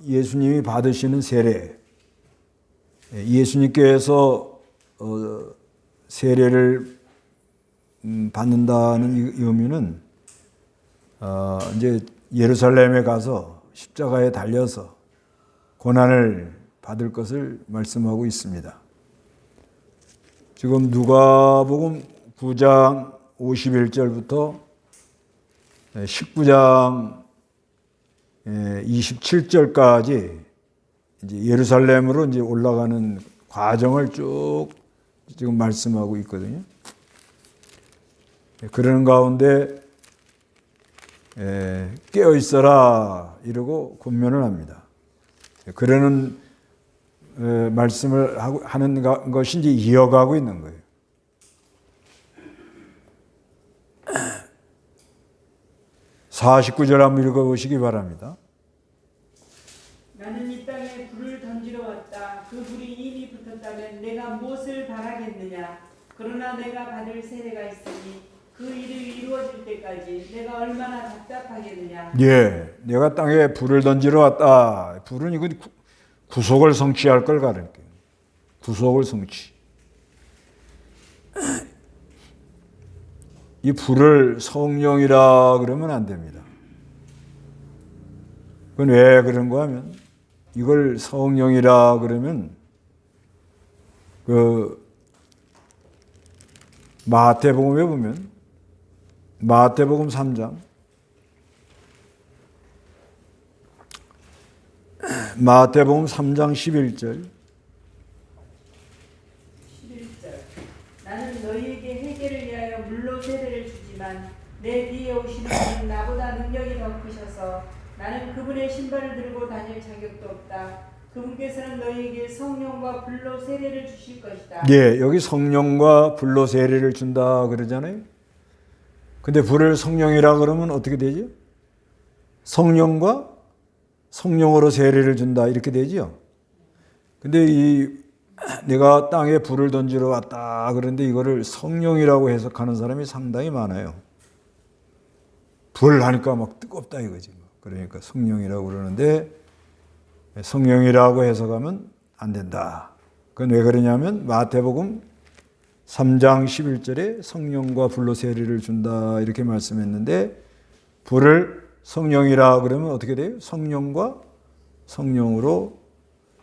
예수님이 받으시는 세례, 예수님께서 세례를 받는다는 이 의미는 이제 예루살렘에 가서 십자가에 달려서 고난을 받을 것을 말씀하고 있습니다. 지금 누가복음 9장 51절부터 19장 27절까지 이제 예루살렘으로 이제 올라가는 과정을 쭉 지금 말씀하고 있거든요. 그러는 가운데 깨어 있어라 이러고 권면을 합니다. 그러는 말씀을 하는 것이 이제 이어가고 있는 거예요. (49절) 한번 읽어보시기 바랍니다. 나는 이 땅에 불을 던지러 왔다. 그 불이 이미 붙었다면 내가 무엇을 바라겠느냐. 그러나 내가 받을 세례가 있으니 그 일이 이루어질 때까지 내가 얼마나 답답하겠느냐. 예, 내가 땅에 불을 던지러 왔다. 불은 이건 구속을 성취할 걸 가르쳐요. 구속을 성취. 이 불을 성령이라 그러면 안 됩니다. 그건 왜 그런가 하면 이걸 성령이라 그러면 그 마태복음에 보면 마태복음 3장 마태복음 3장 11절 나는 너희에게 회개를 위하여 물로 세례를 주지만 내 뒤에 오시는 분은 나보다 능력이 더 크셔서 나는 그분의 신발을 들고 다닐 자격도 없다. 그분께서는 너희에게 성령과 불로 세례를 주실 것이다. 예, 여기 성령과 불로 세례를 준다 그러잖아요. 근데 불을 성령이라 그러면 어떻게 되죠? 성령과 성령으로 세례를 준다 이렇게 되죠. 근데 내가 땅에 불을 던지러 왔다 그런데 이거를 성령이라고 해석하는 사람이 상당히 많아요. 불 하니까 막 뜨겁다 이거지. 그러니까 성령이라고 그러는데 성령이라고 해석하면 안 된다. 그건 왜 그러냐면 마태복음 3장 11절에 성령과 불로 세례를 준다 이렇게 말씀했는데 불을 성령이라 그러면 어떻게 돼요? 성령과 성령으로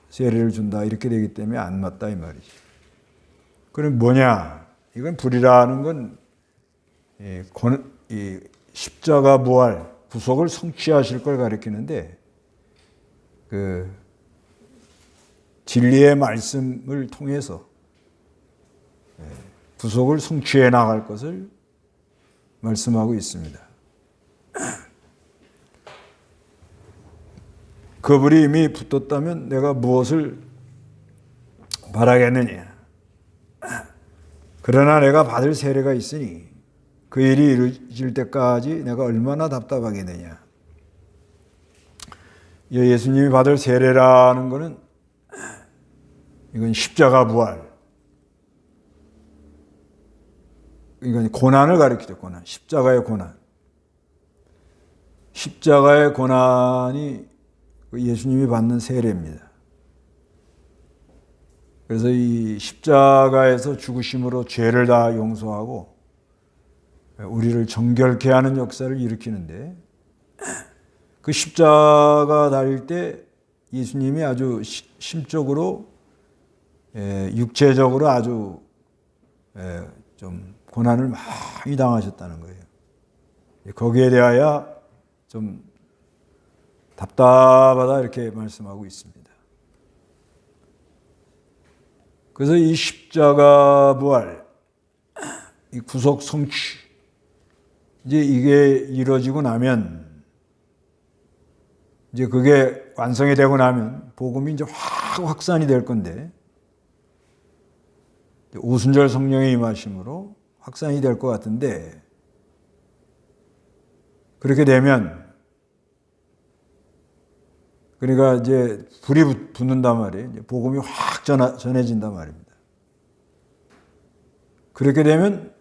세례를 준다 이렇게 되기 때문에 안 맞다 이 말이죠. 그럼 뭐냐? 이건 불이라는 건 십자가 부활 구속을 성취하실 걸 가리키는데 그 진리의 말씀을 통해서 구속을 성취해 나갈 것을 말씀하고 있습니다. 그 불이 이미 붙었다면 내가 무엇을 바라겠느냐. 그러나 내가 받을 세례가 있으니 그 일이 이루어질 때까지 내가 얼마나 답답하겠느냐. 예수님이 받을 세례라는 것은 이건 십자가 부활. 이건 고난을 가리키죠. 고난. 십자가의 고난. 십자가의 고난이 예수님이 받는 세례입니다. 그래서 이 십자가에서 죽으심으로 죄를 다 용서하고 우리를 정결케 하는 역사를 일으키는데 그 십자가 달릴 때 예수님이 아주 심적으로 육체적으로 아주 좀 고난을 많이 당하셨다는 거예요. 거기에 대하여 좀 답답하다 이렇게 말씀하고 있습니다. 그래서 이 십자가 부활, 이 구속 성취, 이제 이게 이루어지고 나면 이제 그게 완성이 되고 나면 복음이 이제 확산이 될 건데 오순절 성령의 임하심으로 확산이 될 것 같은데 그렇게 되면 그러니까 이제 불이 붙는단 말이에요. 이제 복음이 확 전해진단 말입니다. 그렇게 되면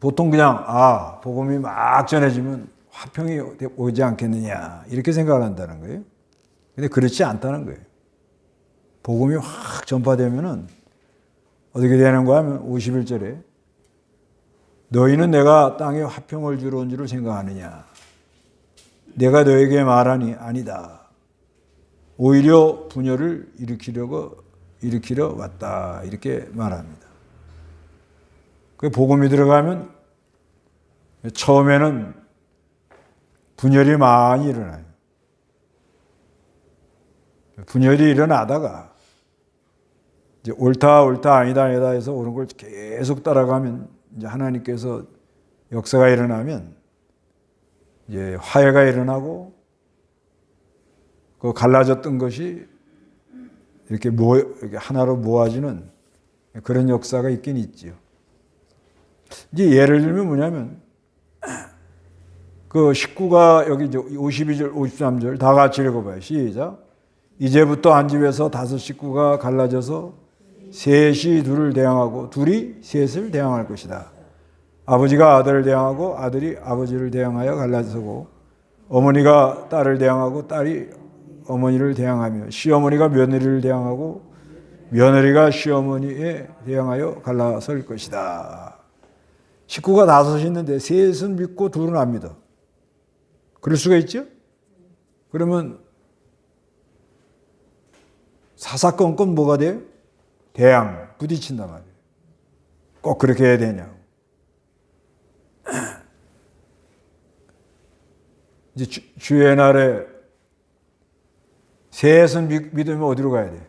보통 그냥 복음이 막 전해지면 화평이 오지 않겠느냐 이렇게 생각을 한다는 거예요. 근데 그렇지 않다는 거예요. 복음이 확 전파되면은 어떻게 되는 거야 하면 51절에 너희는 내가 땅에 화평을 주러 온 줄을 생각하느냐. 내가 너에게 말하니 아니다. 오히려 분열을 일으키려 왔다. 이렇게 말합니다. 그 복음이 들어가면 처음에는 분열이 많이 일어나요. 분열이 일어나다가 이제 옳다 아니다 해서 옳은 걸 계속 따라가면 이제 하나님께서 역사가 일어나면 이제 화해가 일어나고 그 갈라졌던 것이 이렇게 하나로 모아지는 그런 역사가 있긴 있지요. 이제 예를 들면 뭐냐면 그 19가 여기 52절, 53절 다 같이 읽어봐요. 시작. 이제부터 한 집에서 5 식구가 갈라져서 셋이 둘을 대항하고 둘이 셋을 대항할 것이다. 아버지가 아들을 대항하고 아들이 아버지를 대항하여 갈라서고 어머니가 딸을 대항하고 딸이 어머니를 대항하며 시어머니가 며느리를 대항하고 며느리가 시어머니에 대항하여 갈라설 것이다. 식구가 5 있는데 셋은 믿고 둘은 안 믿어. 그럴 수가 있죠? 그러면 사사건건 뭐가 돼요? 대항, 부딪힌단 말이에요. 꼭 그렇게 해야 되냐고. 이제 주의 날에 셋은 믿으면 어디로 가야 돼요?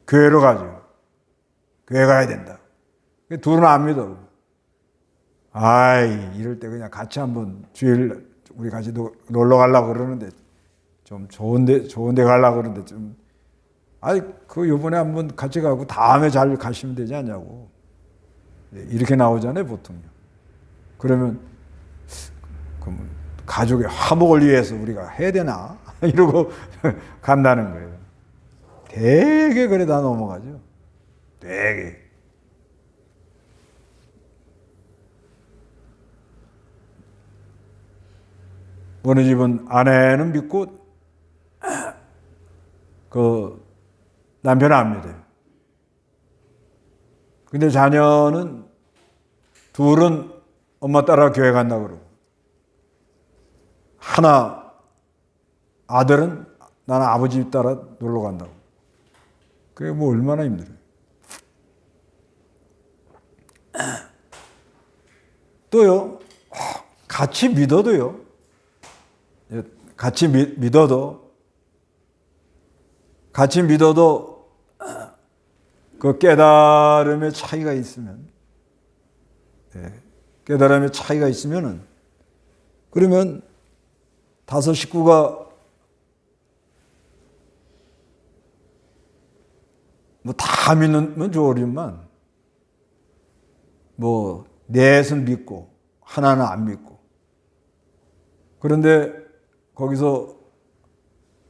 교회로 가죠. 교회 가야 된다. 둘은 안 믿어. 아이, 이럴 때 그냥 같이 한번 주일 우리 같이 놀러 가려고 그러는데 좀 좋은데 가려고 그러는데 좀 그 요번에 한번 같이 가고 다음에 잘 가시면 되지 않냐고. 이렇게 나오잖아요, 보통요. 그러면 그럼 가족의 화목을 위해서 우리가 해야 되나? 이러고 간다는 거예요. 되게 그래 다 넘어가죠. 되게. 어느 집은 아내는 믿고 그 남편은 안 믿어요. 근데 자녀는 둘은 엄마 따라 교회 간다고 그러고 하나 아들은 나는 아버지 따라 놀러 간다고. 그게 뭐 얼마나 힘들어요. 또요, 같이 믿어도요, 같이 믿어도 그 깨달음의 차이가 있으면, 깨달음의 차이가 있으면은, 그러면 5 식구가 뭐 다 믿는 좋으련만, 뭐 넷은 믿고 하나는 안 믿고. 그런데 거기서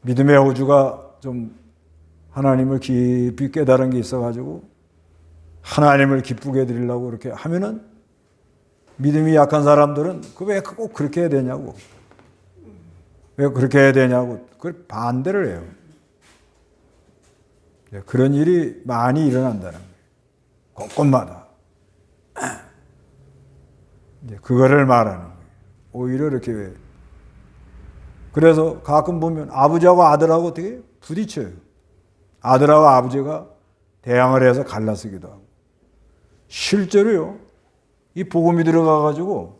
믿음의 호주가 좀 하나님을 깊이 깨달은 게 있어가지고 하나님을 기쁘게 해드리려고 그렇게 하면은 믿음이 약한 사람들은 왜 꼭 그렇게 해야 되냐고. 왜 그렇게 해야 되냐고. 그걸 반대를 해요. 그런 일이 많이 일어난다는 거예요. 곳곳마다. 그거를 말하는 거예요. 오히려 이렇게. 그래서 가끔 보면 아버지하고 아들하고 어떻게 부딪혀요. 아들하고 아버지가 대항을 해서 갈라서기도 하고. 실제로요, 이 복음이 들어가가지고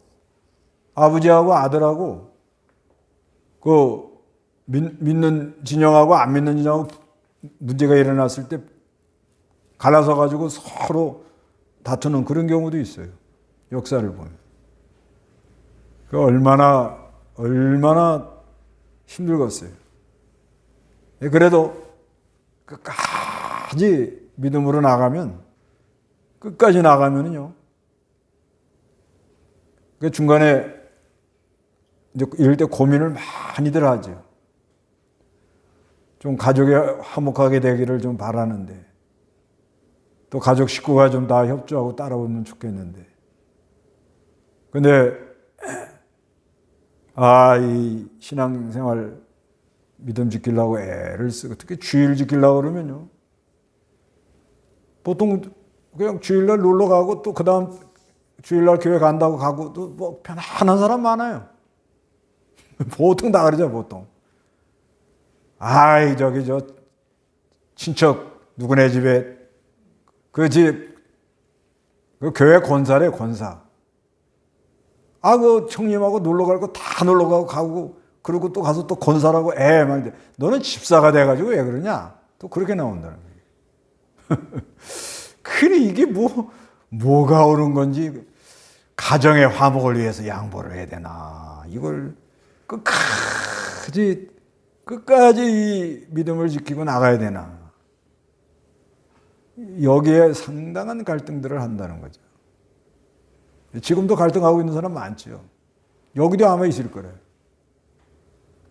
아버지하고 아들하고 그 믿는 진영하고 안 믿는 진영하고 문제가 일어났을 때 갈라서 가지고 서로 다투는 그런 경우도 있어요. 역사를 보면. 그 얼마나 힘들겠어요. 그래도 끝까지 믿음으로 나가면, 끝까지 나가면은요, 그 중간에 이제 이럴 때 고민을 많이들 하죠. 좀 가족이 화목하게 되기를 좀 바라는데, 또 가족 식구가 좀 다 협조하고 따라오면 좋겠는데. 근데 이 신앙생활 믿음 지키려고 애를 쓰고 특히 주일 지키려고 그러면요. 보통 그냥 주일날 놀러 가고 또 그다음 주일날 교회 간다고 가고 또 뭐 편안한 사람 많아요. 보통 다 그러죠, 보통. 저기 저 친척 누구네 집에 그 집 그 교회 권사래, 권사. 그 형님하고 놀러 갈 거 다 놀러 가고 그리고 또 가서 또 권사라고 막 너는 집사가 돼가지고 왜 그러냐? 또 그렇게 나온다는 거예요. 그래 이게 뭐가 옳은 건지 가정의 화목을 위해서 양보를 해야 되나? 이걸 끝까지 이 믿음을 지키고 나가야 되나? 여기에 상당한 갈등들을 한다는 거죠. 지금도 갈등하고 있는 사람 많죠. 여기도 아마 있을 거래요.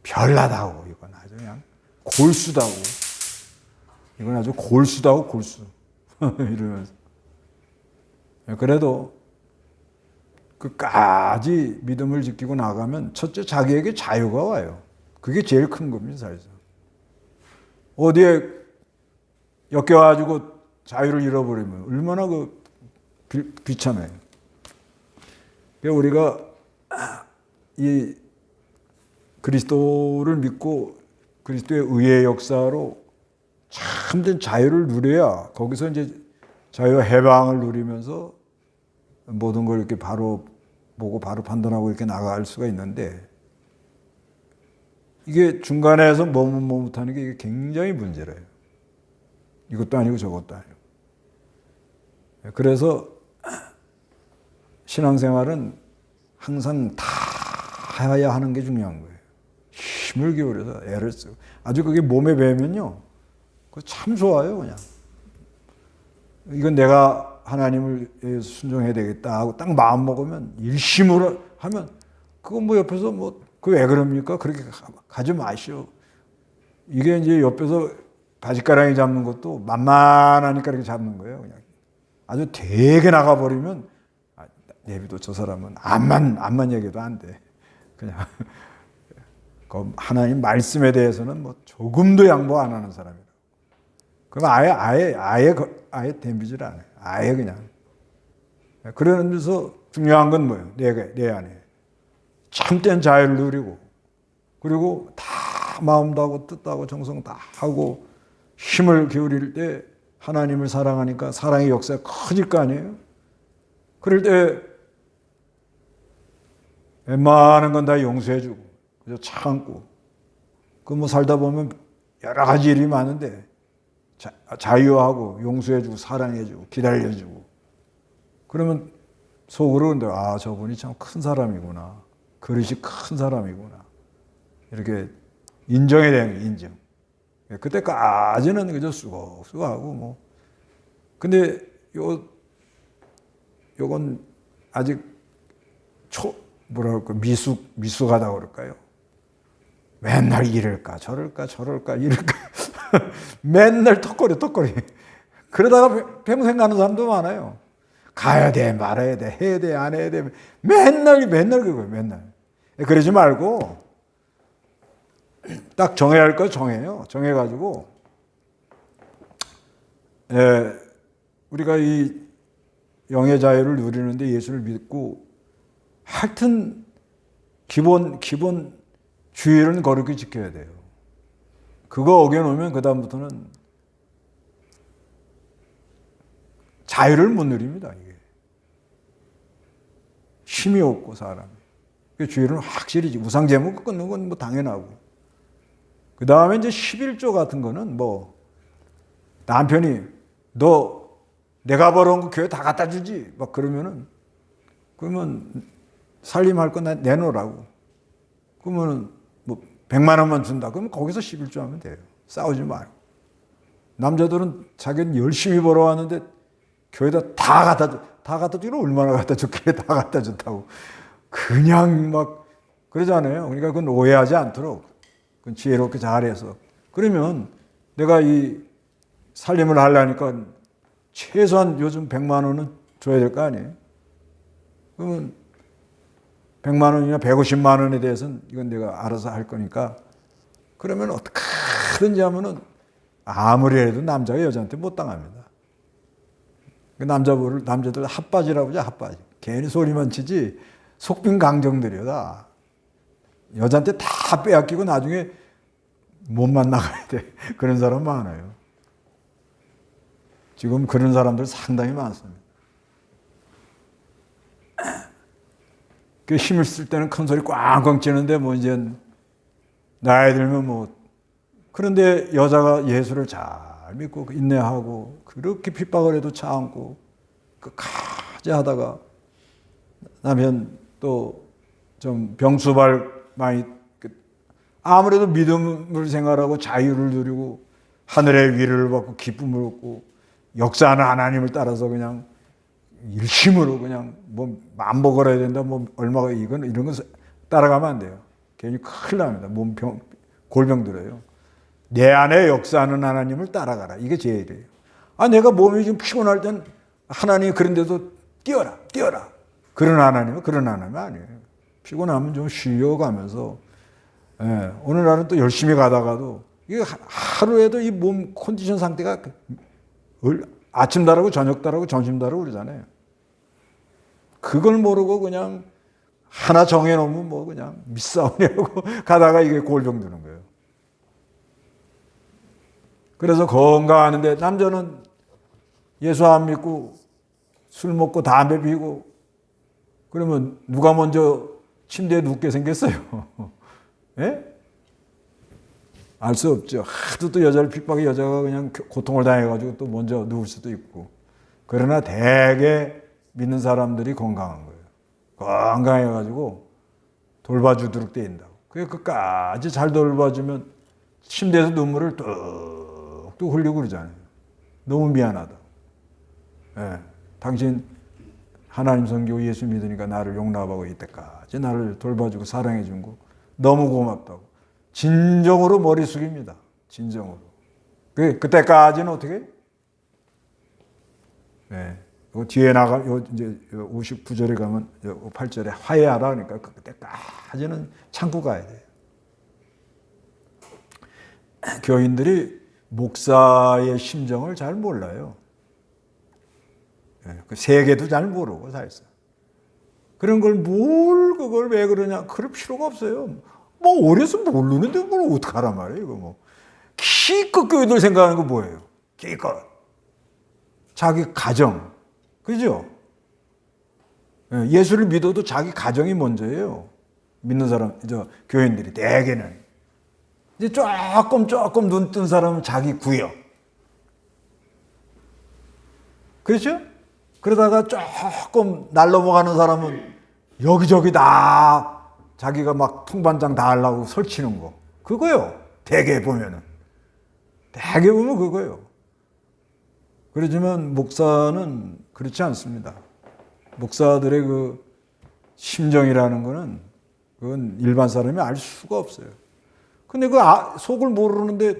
별나다고 이건 아주 그냥 골수다고. 이건 아주 골수다고 골수. 이러면서. 그래도 끝까지 믿음을 지키고 나가면 첫째 자기에게 자유가 와요. 그게 제일 큰 겁니다, 사실상. 어디에 엮여가지고 자유를 잃어버리면 얼마나 비참해요. 우리가 이 그리스도를 믿고 그리스도의 의의 역사로 참된 자유를 누려야 거기서 이제 자유와 해방을 누리면서 모든 걸 이렇게 바로 보고 바로 판단하고 이렇게 나갈 수가 있는데 이게 중간에서 머뭇머뭇하는 게 이게 굉장히 문제래요. 이것도 아니고 저것도 아니고. 그래서 신앙생활은 항상 다 해야 하는 게 중요한 거예요. 힘을 기울여서 애를 쓰고. 아주 그게 몸에 배면요. 그거 참 좋아요, 그냥. 이건 내가 하나님을 순종해야 되겠다 하고 딱 마음 먹으면 일심으로 하면 그거 뭐 옆에서 그 왜 그럽니까? 그렇게 가지 마시오. 이게 이제 옆에서 바지가랑이 잡는 것도 만만하니까 이렇게 잡는 거예요, 그냥. 아주 되게 나가버리면 내비도 저 사람은 암만 얘기해도 안 돼. 그냥 하나님 말씀에 대해서는 조금도 양보 안 하는 사람이라고. 그럼 아예 덤비질 않아요. 아예 그냥. 그러면서 중요한 건 뭐예요? 내 안에 참된 자유를 누리고 그리고 다 마음도 하고 뜻도 하고 정성 다 하고 힘을 기울일 때 하나님을 사랑하니까 사랑의 역사가 커질 거 아니에요? 그럴 때 웬만한 건 다 용서해주고 그래서 참고 살다 보면 여러 가지 일이 많은데 자유하고 용서해주고 사랑해주고 기다려주고 그러면 속으로 근데 저분이 참 큰 사람이구나. 그릇이 큰 사람이구나. 이렇게 인정해야 되는 거예요, 인정. 그때까지는 그저 수고하고 근데 요건 아직 미숙하다고 그럴까요? 맨날 이럴까 저럴까 이럴까 맨날 턱걸이 그러다가 평생 가는 사람도 많아요. 가야 돼 말아야 돼 해야 돼 안 해야 돼 맨날 그거예요. 맨날. 그러지 말고 딱 정해야 할 거 정해요. 정해가지고 우리가 이 영의 자유를 누리는데 예수를 믿고 하여튼 기본 주의는 거룩히 지켜야 돼요. 그거 어겨놓으면 그 다음부터는 자유를 못 누립니다. 이게 힘이 없고 사람이. 주의는 확실히 우상 제목 끊는 건 당연하고. 그 다음에 이제 11조 같은 거는 남편이 너 내가 벌어온 거 교회 다 갖다 주지 그러면 살림할 거 내놓으라고. 그러면 100만 원만 준다. 그러면 거기서 11조 하면 돼요. 싸우지 말고. 남자들은 자기는 열심히 벌어왔는데 교회에다 다 갖다 주기로 얼마나 갖다 줬길래 다 갖다 줬다고. 그냥 그러잖아요. 그러니까 그건 오해하지 않도록 그건 지혜롭게 잘해서. 그러면 내가 이 살림을 하려니까 최소한 요즘 100만 원은 줘야 될 거 아니에요. 그러면 100만 원이나 150만 원에 대해서는 이건 내가 알아서 할 거니까 그러면 어떻게든지 하면은 아무리 해도 남자가 여자한테 못 당합니다. 남자들 핫바지라고 하죠, 핫바지. 괜히 소리만 치지 속빈 강정들이요, 다. 여자한테 다 빼앗기고 나중에 몸만 나가야 돼. 그런 사람 많아요. 지금 그런 사람들 상당히 많습니다. 그 힘을 쓸 때는 큰 소리 꽝꽝 치는데 뭐 이제 나이 들면 뭐 그런데 여자가 예수를 잘 믿고 인내하고 그렇게 핍박을 해도 참고 끝까지 하다가 나면 또 좀 병수발 많이 아무래도 믿음을 생활하고 자유를 누리고 하늘의 위를 받고 기쁨을 얻고 역사하는 하나님을 따라서 그냥 일심으로 그냥 뭐 만보 걸어야 된다 뭐 얼마가 이런 거 따라가면 안 돼요. 괜히 큰일 납니다. 몸병 골병 들어요. 내 안에 역사하는 하나님을 따라가라. 이게 제일이에요. 내가 몸이 좀 피곤할 땐 하나님이 그런데도 뛰어라. 그런 하나님은 아니에요. 피곤하면 좀 쉬어가면서 오늘날은 또 열심히 가다가도 이게 하루에도 이 몸 컨디션 상태가 아침 다르고 저녁 다르고 점심 다르고 그러잖아요. 그걸 모르고 그냥 하나 정해놓으면 뭐 그냥 밑싸움이라고 가다가 이게 골병 드는 거예요. 그래서 건강하는데 남자는 예수 안 믿고 술 먹고 담배 피고 그러면 누가 먼저 침대에 눕게 생겼어요? 예? 알 수 없죠. 하도 또 여자를 핍박해 여자가 그냥 고통을 당해가지고 또 먼저 누울 수도 있고. 그러나 대개 믿는 사람들이 건강한 거예요. 건강해가지고 돌봐주도록 돼 있다고. 그게 끝까지 잘 돌봐주면 침대에서 눈물을 뚝뚝 흘리고 그러잖아요. 너무 미안하다. 예, 당신 하나님 섬기고 예수 믿으니까 나를 용납하고 이때까지 나를 돌봐주고 사랑해 준 거 너무 고맙다고. 진정으로 머리 숙입니다. 진정으로. 그때까지는 어떻게? 네. 뒤에 이제 59절에 가면 8절에 화해하라 하니까 그때까지는 참고 가야 돼요. 교인들이 목사의 심정을 잘 몰라요. 그 세계도 잘 모르고 사실상. 그런 걸 그걸 왜 그러냐? 그럴 필요가 없어요. 뭐 어려서 모르는데 뭘 어떡하란 말이에요, 이거 뭐. 기껏 교인들 생각하는 거 뭐예요? 기껏. 자기 가정. 그죠? 예수를 믿어도 자기 가정이 먼저예요. 믿는 사람, 교인들이 대개는. 이제 조금 눈 뜬 사람은 자기 구역. 그렇죠? 그러다가 조금 날 넘어가는 사람은 여기저기 다 자기가 막 통반장 다 하려고 설치는 거. 그거요. 대개 보면 그거예요. 그렇지만 목사는 그렇지 않습니다. 목사들의 그 심정이라는 거는 그건 일반 사람이 알 수가 없어요. 근데 속을 모르는데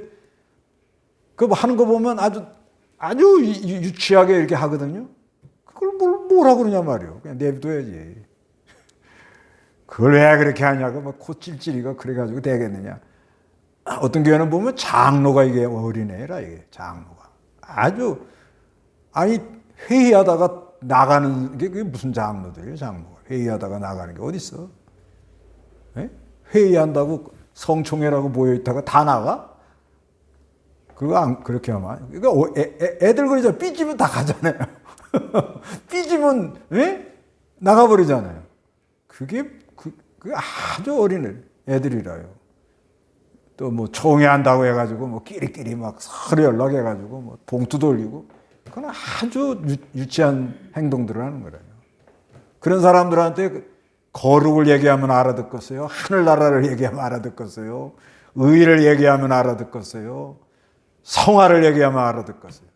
그 하는 거 보면 아주 유치하게 이렇게 하거든요. 그걸 뭐라고 그러냐 말이에요. 그냥 내비둬야지. 그걸 왜 그렇게 하냐고 막 코 찔찔이가 그래가지고 되겠느냐. 어떤 교회는 보면 장로가 이게 어린애라 이게 장로가 회의하다가 나가는 게 그게 무슨 장로들이에요. 장로가 회의하다가 나가는 게 어디 있어? 회의한다고 성총회라고 모여 있다가 다 나가? 그렇게 하면 애들 그러죠. 삐지면 다 가잖아요. 삐지면 나가버리잖아요. 그게 아주 어린 애들이라요. 또 뭐 총회한다고 해가지고 뭐 끼리끼리 막 서로 연락해가지고 뭐 봉투 돌리고 그건 아주 유치한 행동들을 하는 거예요. 그런 사람들한테 거룩을 얘기하면 알아듣겠어요. 하늘나라를 얘기하면 알아듣겠어요. 의를 얘기하면 알아듣겠어요. 성화를 얘기하면 알아듣겠어요.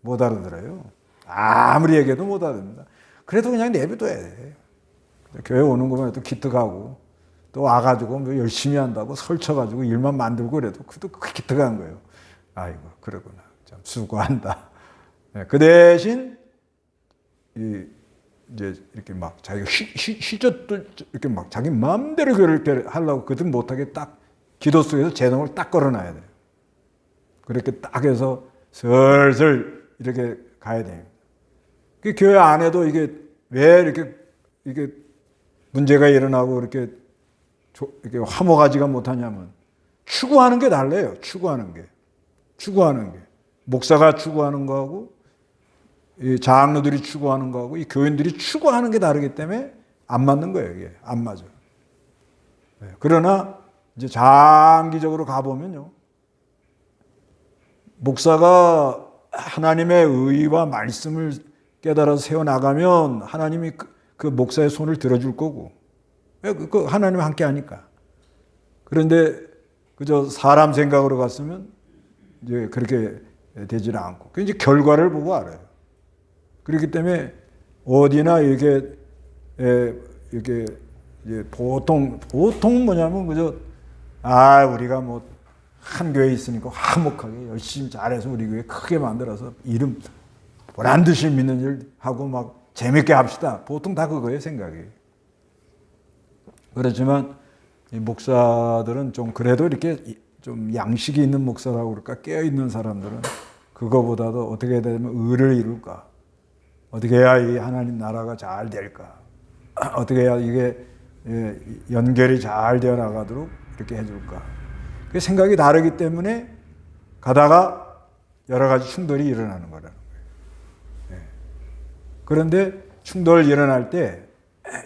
못 알아들어요. 아무리 얘기해도 못 알아듣는다. 그래도 그냥 내비둬야 돼. 교회 오는 것만 해도 기특하고 또 와가지고 뭐 열심히 한다고 설쳐가지고 일만 만들고 그래도 그것도 기특한 거예요. 아이고 그러구나. 참 수고한다. 그 대신 이제 이렇게 막 자기가 휘젓도 이렇게 막 자기 마음대로 그렇게 하려고 그들 못하게 딱 기도 속에서 제동을 딱 걸어놔야 돼요. 그렇게 딱 해서 슬슬 이렇게 가야 돼요. 그 교회 안에도 이게 왜 이게 문제가 일어나고 이렇게 화목하지가 못하냐면 추구하는 게 달라요. 추구하는 게. 목사가 추구하는 거하고 이 장로들이 추구하는 거하고 이 교인들이 추구하는 게 다르기 때문에 안 맞는 거예요. 이게 안 맞아. 그러나 이제 장기적으로 가보면요. 목사가 하나님의 의와 말씀을 깨달아서 세워나가면 하나님이 그 목사의 손을 들어줄 거고 그 하나님 함께 하니까. 그런데 그저 사람 생각으로 갔으면 이제 그렇게 되지는 않고 그 이제 결과를 보고 알아요. 그렇기 때문에 어디나 이렇게 이제 보통 뭐냐면 그저 우리가 뭐 한 교회에 있으니까 화목하게 열심히 잘해서 우리 교회 크게 만들어서 이름 보란 듯이 믿는 일 하고 막 재밌게 합시다. 보통 다 그거예요, 생각이. 그렇지만 이 목사들은 좀 그래도 이렇게 좀 양식이 있는 목사라고 그럴까, 깨어있는 사람들은 그거보다도 어떻게 해야 되면 의를 이룰까, 어떻게 해야 이 하나님 나라가 잘 될까, 어떻게 해야 이게 연결이 잘 되어 나가도록 이렇게 해줄까. 그 생각이 다르기 때문에 가다가 여러 가지 충돌이 일어나는 거라는 거예요. 그런데 충돌 일어날 때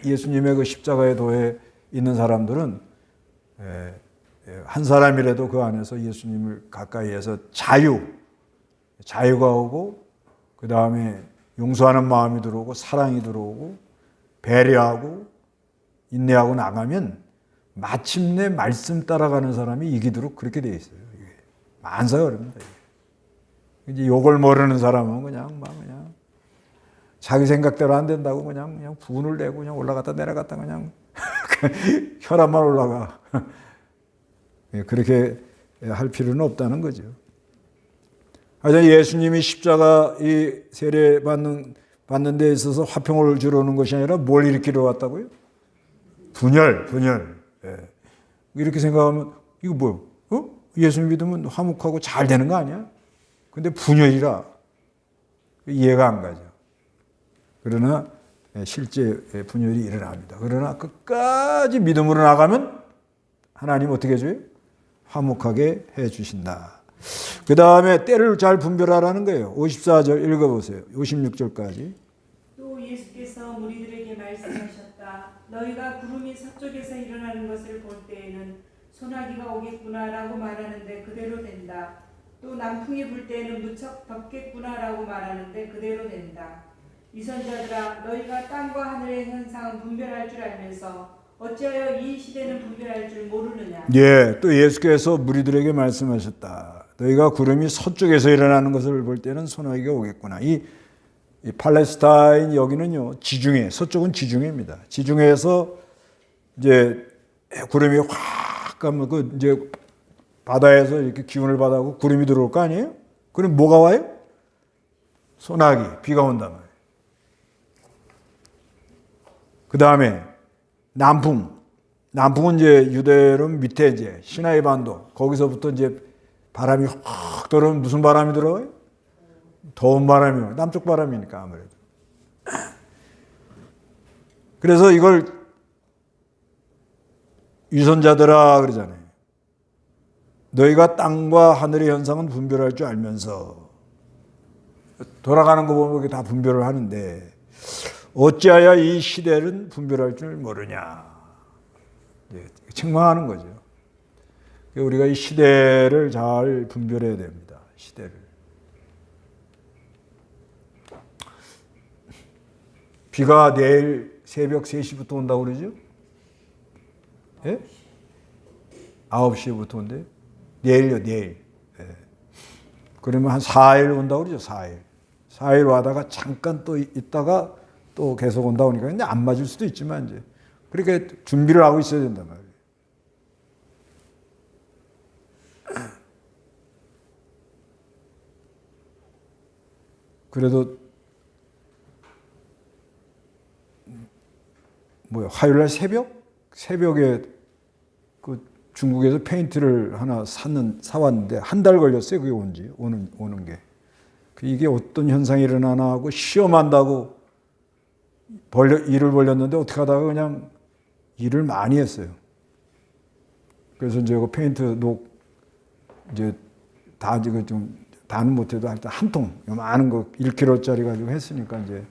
예수님의 그 십자가의 도에 있는 사람들은 한 사람이라도 그 안에서 예수님을 가까이에서 자유가 오고 그 다음에 용서하는 마음이 들어오고 사랑이 들어오고 배려하고 인내하고 나가면 마침내 말씀 따라가는 사람이 이기도록 그렇게 돼 있어요. 만사가 어렵니다. 이제 욕을 모르는 사람은 그냥 자기 생각대로 안 된다고 그냥 분을 내고 그냥 올라갔다 내려갔다 그냥 혈압만 올라가. 그렇게 할 필요는 없다는 거죠. 하여튼 예수님이 십자가 이 세례 받는 데 있어서 화평을 주러 오는 것이 아니라 뭘 일으키러 왔다고요? 분열. 이렇게 생각하면 이거 뭐요? 예수님 믿으면 화목하고 잘 되는 거 아니야? 근데 분열이라 이해가 안 가죠. 그러나 실제 분열이 일어납니다. 그러나 끝까지 믿음으로 나가면 하나님 어떻게 해줘요? 화목하게 해주신다. 그 다음에 때를 잘 분별하라는 거예요. 54절 읽어보세요. 56절까지. 또 예수께서 무리들에게 말씀하셨다. 너희가 구름이 서쪽에서 일어나는 것을 볼 때에는 소나기가 오겠구나라고 말하는데 그대로 된다. 또 남풍이 불 때에는 무척 덥겠구나라고 말하는데 그대로 된다. 위선자들아, 너희가 땅과 하늘의 현상은 분별할 줄 알면서 어찌하여 이 시대는 분별할 줄 모르느냐. 또 예수께서 무리들에게 말씀하셨다. 너희가 구름이 서쪽에서 일어나는 것을 볼 때는 소나기가 오겠구나. 이 팔레스타인 여기는요, 지중해, 서쪽은 지중해입니다. 지중해에서 이제 구름이 확 가면 이제 바다에서 이렇게 기운을 받아고 구름이 들어올 거 아니에요? 그럼 뭐가 와요? 소나기, 비가 온단 말이에요. 그 다음에 남풍은 이제 유대로 밑에 이제 시나이 반도, 거기서부터 이제 바람이 확 들어오면 무슨 바람이 들어와요? 더운 바람이, 남쪽 바람이니까 아무래도. 그래서 이걸 위선자들아 그러잖아요. 너희가 땅과 하늘의 현상은 분별할 줄 알면서, 돌아가는 거 보면 그게 다 분별을 하는데 어찌하여 이 시대는 분별할 줄 모르냐. 책망하는 거죠. 우리가 이 시대를 잘 분별해야 됩니다. 시대를. 비가 내일 새벽 3시부터 온다고 그러죠? 예? 9시부터 온대요? 내일요, 내일. 그러면 한 4일 온다고 그러죠, 4일. 4일 와다가 잠깐 또 있다가 또 계속 온다고 하니까 근데 안 맞을 수도 있지만 이제 그렇게 준비를 하고 있어야 된단 말이에요. 그래도 화요일날 새벽에 그 중국에서 페인트를 하나 사왔는데 한 달 걸렸어요. 그게 오는 게. 이게 어떤 현상이 일어나나 하고 시험한다고 일을 벌렸는데 어떻게 하다가 그냥 일을 많이 했어요. 그래서 이제 그 페인트 이제 다 이거 좀 다는 못해도 하여튼 한 통, 많은 거 1kg짜리 가지고 했으니까 이제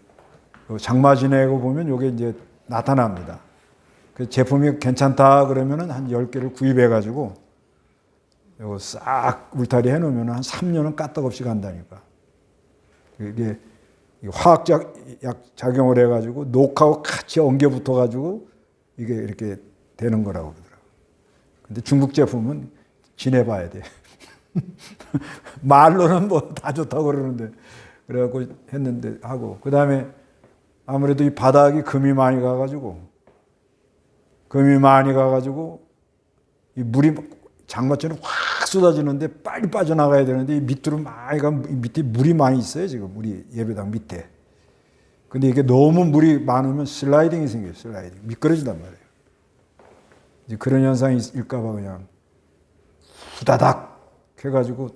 장마 지내고 보면 이게 이제 나타납니다. 그 제품이 괜찮다 그러면은 한 10개를 구입해 가지고 이거 싹 울타리 해 놓으면 한 3년은 까딱없이 간다니까. 이게 화학적 작용을 해 가지고 녹하고 같이 엉겨 붙어 가지고 이게 이렇게 되는 거라고 그러더라고요. 근데 중국 제품은 지내봐야 돼. 말로는 뭐 다 좋다고 그러는데 그래갖고 했는데 하고 그 다음에 아무래도 이 바닥이 금이 많이 가가지고 이 물이 장마처럼 확 쏟아지는데 빨리 빠져나가야 되는데 이 밑으로 많이 가면 밑에 물이 많이 있어요. 지금 우리 예배당 밑에. 근데 이게 너무 물이 많으면 슬라이딩이 생겨요. 슬라이딩. 미끄러진단 말이에요. 이제 그런 현상이 일까봐 그냥 후다닥 해가지고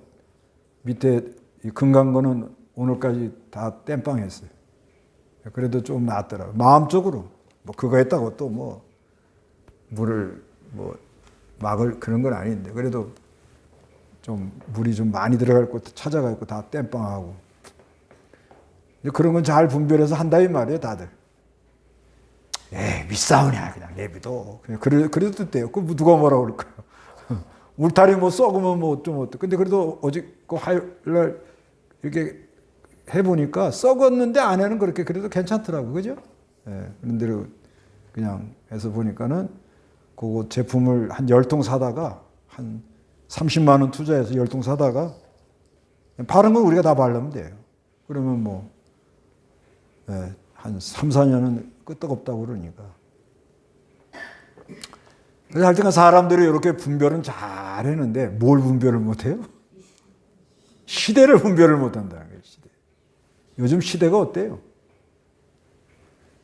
밑에 이 금간 거는 오늘까지 다 땜빵했어요. 그래도 좀 낫더라고요. 마음적으로 뭐 그거 했다고 또 뭐 물을 뭐 막을 그런 건 아닌데 그래도 좀 물이 좀 많이 들어갈 곳 찾아가고 다 땜빵하고 그런 건 잘 분별해서 한다 이 말이에요 다들. 미싸우냐 그냥 예비도 그냥 그래도 돼요. 그 누가 뭐라 그럴까요? 울타리 뭐 썩으면 뭐 좀 어때? 근데 그래도 어제 그 화요일날 이렇게 해보니까 썩었는데 안에는 그렇게 그래도 괜찮더라고, 그죠? 그런데 그냥 해서 보니까는 그 제품을 한 10통 사다가 한 30만 원 투자해서 10통 사다가 바른 건 우리가 다 바르면 돼요. 그러면 뭐 한 3, 4년은 끄떡없다고 그러니까. 그래서 하여튼 사람들이 이렇게 분별은 잘 했는데 뭘 분별을 못해요? 시대를 분별을 못한다는 거예요. 시대. 요즘 시대가 어때요?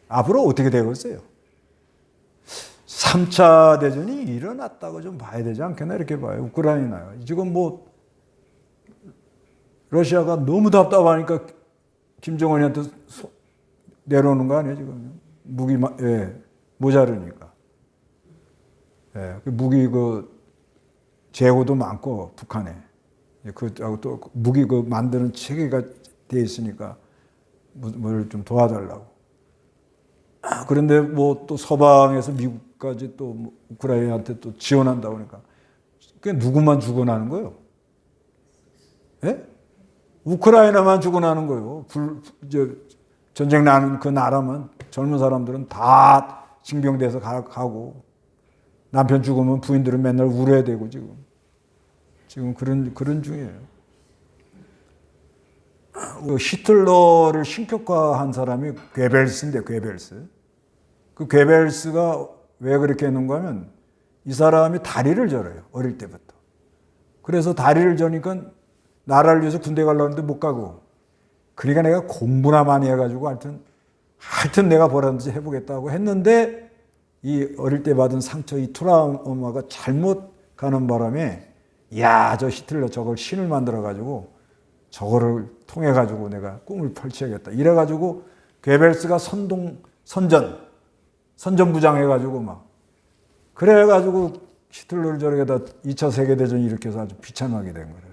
앞으로 어떻게 되겠어요? 3차 대전이 일어났다고 좀 봐야 되지 않겠나 이렇게 봐요. 우크라이나요. 지금 뭐 러시아가 너무 답답하니까 김정은이한테 내려오는 거 아니에요 지금? 무기 모자르니까. 그 무기 재고도 많고 북한에 그하고 또 무기 만드는 체계가 돼 있으니까 뭘 좀 도와달라고. 그런데 뭐 또 서방에서 미국까지 또 우크라이나한테 또 지원한다고 그러니까 그게 누구만 죽어나는 거예요? 예? 우크라이나만 죽어나는 거예요. 전쟁 나는 그 나라만 젊은 사람들은 다 징병돼서 가고 남편 죽으면 부인들은 맨날 울어야 되고 지금 그런 중이에요. 히틀러를 신격화한 사람이 괴벨스인데 괴벨스. 그 괴벨스가 왜 그렇게 했는가 하면 이 사람이 다리를 절어요. 어릴 때부터. 그래서 다리를 저니까 나라를 위해서 군대 가려고 하는데 못 가고 그러니까 내가 공부나 많이 해가지고 하여튼 내가 뭐라든지 해보겠다고 했는데 이 어릴 때 받은 상처, 이 트라우마가 잘못 가는 바람에 저 히틀러 저걸 신을 만들어가지고 저거를 통해가지고 내가 꿈을 펼쳐야겠다. 이래가지고 괴벨스가 선전부장 해가지고 막 그래가지고 히틀러를 저렇게다 2차 세계대전을 일으켜서 아주 비참하게 된 거예요.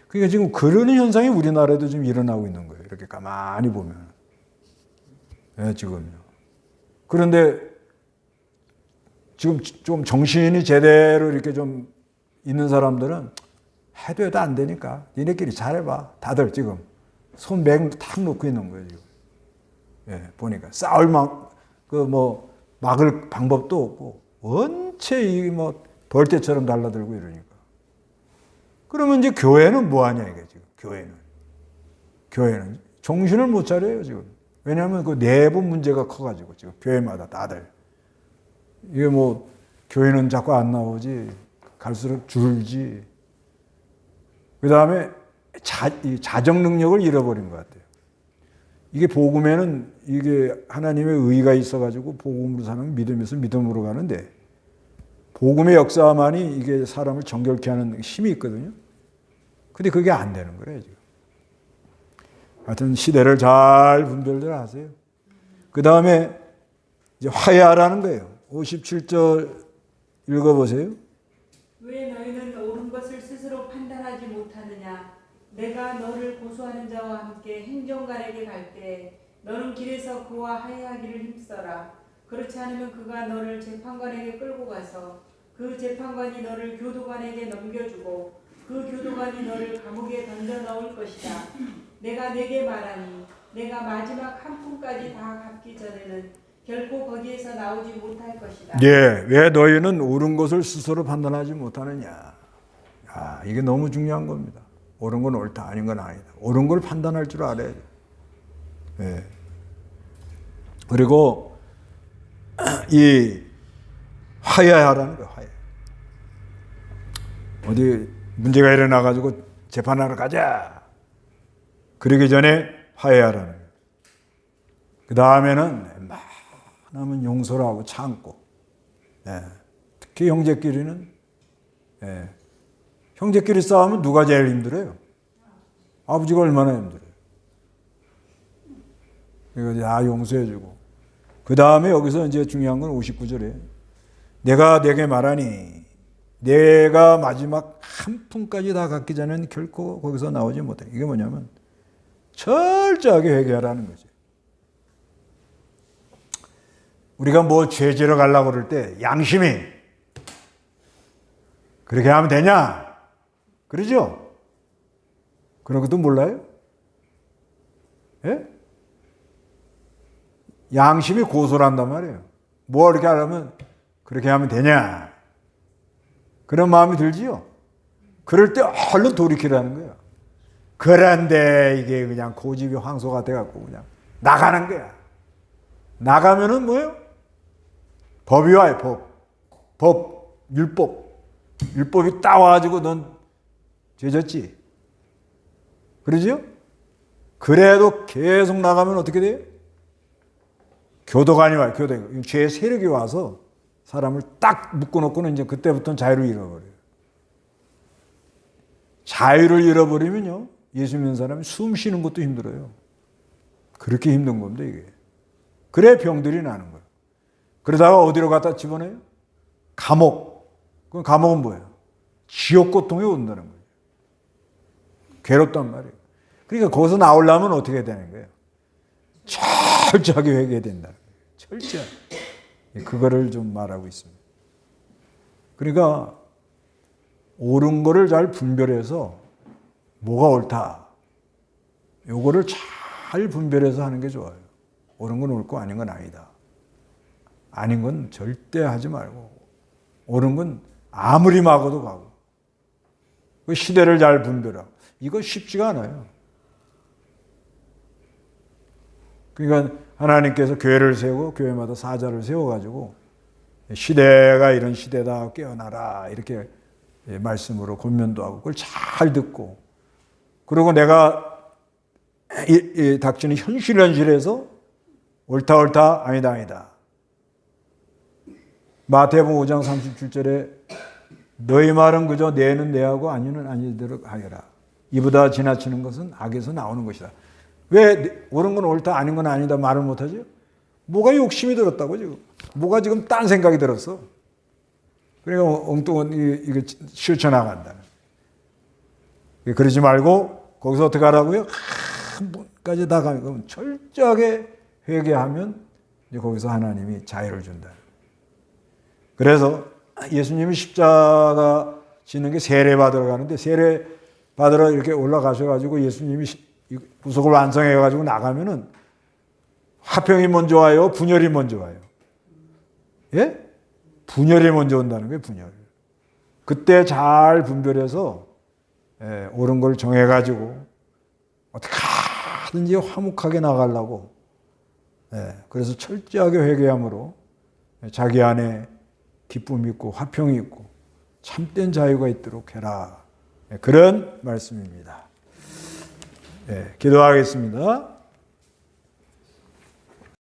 그러니까 지금 그런 현상이 우리나라에도 지금 일어나고 있는 거예요. 이렇게 가만히 보면. 지금요. 그런데 지금 좀 정신이 제대로 이렇게 좀 있는 사람들은 해도 안 되니까 니네끼리 잘해봐. 다들 지금 손맹 탁 놓고 있는 거예요. 지금. 보니까 싸울 막을 방법도 없고 원체 벌떼처럼 달라들고 이러니까. 그러면 이제 교회는 뭐 하냐 이게 지금. 교회는 정신을 못 차려요 지금. 왜냐하면 그 내부 문제가 커가지고 지금 교회마다 다들 이게 교회는 자꾸 안 나오지 갈수록 줄지. 그 다음에 자정 능력을 잃어버린 것 같아요. 이게 복음에는 이게 하나님의 의가 있어가지고 복음으로 사는 믿음에서 믿음으로 가는데 복음의 역사만이 이게 사람을 정결케 하는 힘이 있거든요. 근데 그게 안 되는 거예요, 지금. 하여튼 시대를 잘 분별들 하세요. 그 다음에 이제 화해하라는 거예요. 57절 읽어보세요. 왜 너희는 옳은 것을 스스로 판단하지 못하느냐? 내가 너를 고소하는 자와 함께 행정관에게 갈 때 너는 길에서 그와 화해하기를 힘써라. 그렇지 않으면 그가 너를 재판관에게 끌고 가서 그 재판관이 너를 교도관에게 넘겨주고 그 교도관이 너를 감옥에 던져 넣을 것이다. 내가 네게 말하니 내가 마지막 한 푼까지 다 갚기 전에는 결코 거기에서 나오지 못할 것이다. 예, 왜 너희는 옳은 것을 스스로 판단하지 못하느냐. 아, 이게 너무 중요한 겁니다. 옳은 건 옳다, 아닌 건 아니다. 옳은 걸 판단할 줄 알아야 돼. 예. 그리고 이 화해하라는 거예요. 화해. 어디 문제가 일어나가지고 재판하러 가자. 그러기 전에 화해하라는 거예요. 그 다음에는 웬만하면 용서를 하고 참고. 예. 특히 형제끼리는 형제끼리 싸우면 누가 제일 힘들어요? 아버지가 얼마나 힘들어요. 이거 다 용서해주고. 그 다음에 여기서 이제 중요한 건 59절에 내가 네게 말하니 내가 마지막 한 푼까지 다 갚기 전에는 결코 거기서 나오지 못해. 이게 뭐냐면 철저하게 회개하라는 거죠. 우리가 뭐 죄지러 가려고 그럴 때 양심이 그렇게 하면 되냐? 그러죠? 그런 것도 몰라요? 예? 양심이 고소를 한단 말이에요. 뭐 이렇게 하려면 그렇게 하면 되냐? 그런 마음이 들지요? 그럴 때 얼른 돌이키라는 거예요. 그런데 이게 그냥 고집이 황소가 돼갖고 그냥 나가는 거야. 나가면은 뭐예요? 법이 와요, 법. 율법. 율법이 딱 와가지고 넌 죄졌지. 그러죠? 그래도 계속 나가면 어떻게 돼요? 교도관이 와요, 교도관. 죄의 세력이 와서 사람을 딱 묶어놓고는 이제 그때부터는 자유를 잃어버려요. 자유를 잃어버리면요, 예수 믿는 사람이 숨 쉬는 것도 힘들어요. 그렇게 힘든 겁니다, 이게. 그래 병들이 나는 거예요. 그러다가 어디로 갖다 집어넣어요? 감옥. 그럼 감옥은 뭐예요? 지옥 고통에 온다는 거예요. 괴롭단 말이에요. 그러니까 거기서 나오려면 어떻게 되는 거예요? 철저하게 회개해야 된다는 거예요. 철저하게. 그거를 좀 말하고 있습니다. 그러니까 옳은 거를 잘 분별해서 뭐가 옳다. 요거를 잘 분별해서 하는 게 좋아요. 옳은 건 옳고 아닌 건 아니다. 아닌 건 절대 하지 말고 옳은 건 아무리 막아도 가고 그 시대를 잘 분별하고 이거 쉽지가 않아요. 그러니까 하나님께서 교회를 세우고 교회마다 사자를 세워가지고 시대가 이런 시대다 깨어나라 이렇게 말씀으로 권면도 하고 그걸 잘 듣고 그리고 내가 닥치는 현실에서 옳다 아니다 마태복음 5장 37절에 너희 말은 그저 네는 네하고 아니는 아니대로 하여라. 이보다 지나치는 것은 악에서 나오는 것이다. 왜 옳은 건 옳다 아닌 건 아니다 말을 못하죠? 뭐가 욕심이 들었다고 지금. 뭐가 지금 딴 생각이 들었어. 그러니까 엉뚱한 이게 실천나간다. 그러지 말고 거기서 어떻게 하라고요? 한 번까지 다 가면 철저하게 회개하면 이제 거기서 하나님이 자유를 준다. 그래서 예수님이 십자가 지는 게 세례 받으러 가는데 세례 받으러 이렇게 올라가셔가지고 예수님이 구속을 완성해가지고 나가면은 화평이 먼저 와요? 분열이 먼저 와요? 예? 분열이 먼저 온다는 거예요, 분열. 그때 잘 분별해서 옳은 걸 정해가지고 어떻게 하든지 화목하게 나가려고 그래서 철저하게 회개함으로 자기 안에 기쁨이 있고 화평이 있고 참된 자유가 있도록 해라. 그런 말씀입니다. 기도하겠습니다.